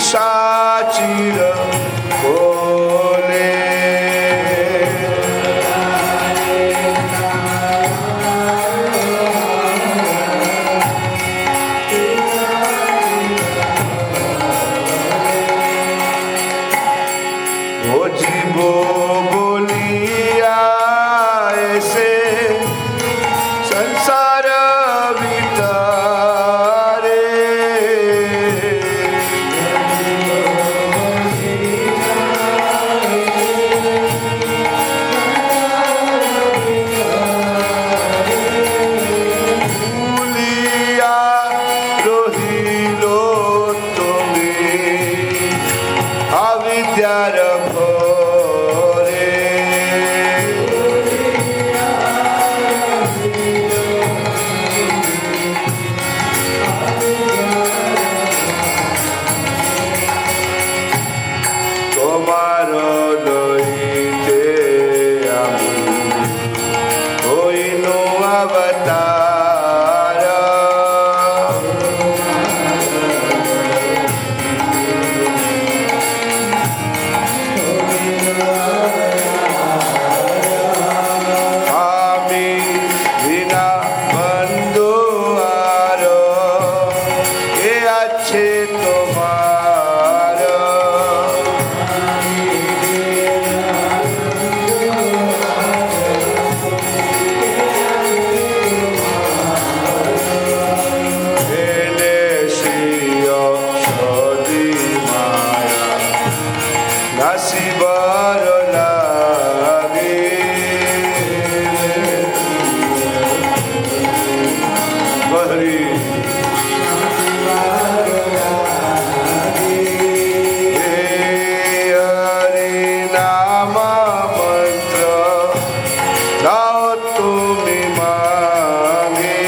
पिशाचिर बोले ओ जीवो बोलिया ऐसे संसार वितारे भूलिया रहिलो तुम्हें अविद्यार भरे তোমার লইতে আমি হইনু অবতার আমি বিনা বন্ধু আর কে আছে তোমার এনেছিও সদি মায়া নাসিবার লাগে হরি হরি নাম মন্ত্র দাও তুমি মাগে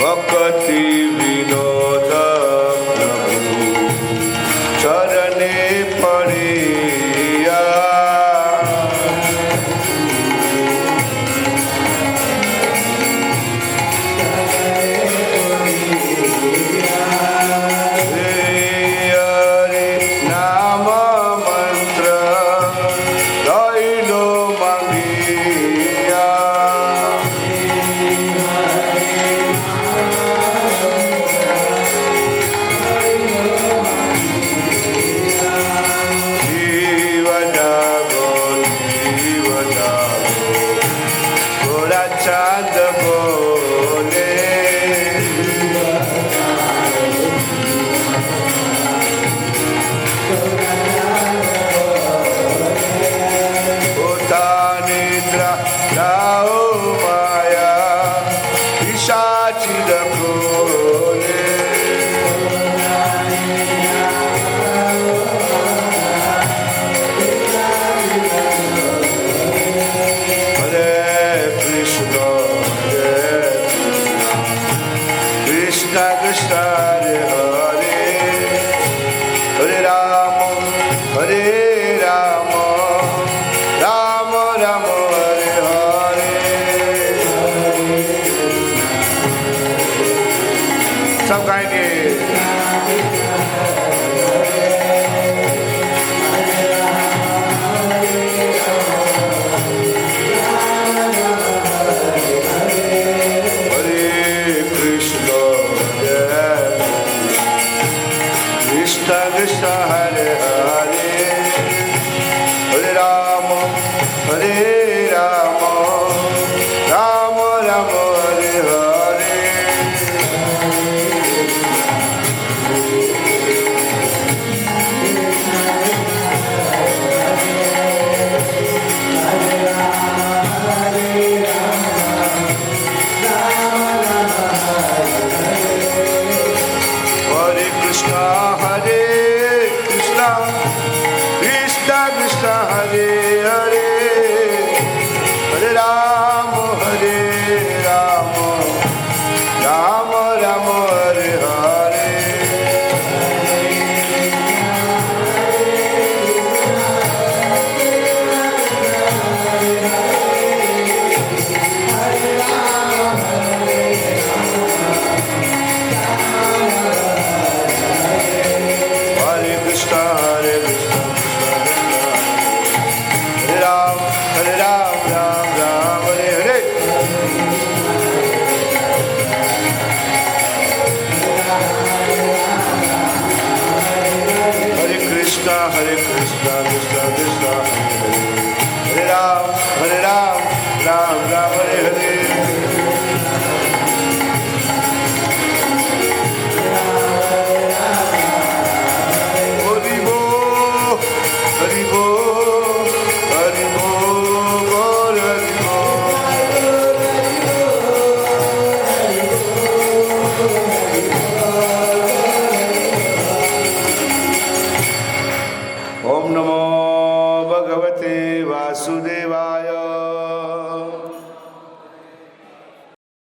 भक्ति विनोद प्रभु चरणे पड़िया हरे नाम मंत्र लइलो मांगिया जीव जागो थोड़ा चांद बोले होता निद्रा जाओ माया पिशाचिर बोले हरे कृष्ण कृष्ण कृष्ण हरे हरे हरे राम राम राम हरे हरे सब गाएंगे हरे Krishna Krishna Krishna Hare Hare Hare Ram Ram Ram Hare Hare Hare Krishna Krishna Krishna Hare Hare Hare Krishna, Krishna Krishna, Hare Ram, Hare Ram, Ram Ram, Hare Hare. Hari Bol, Hari Bol, Hari Bol. Om Namo Bhagavate Vasudevaya.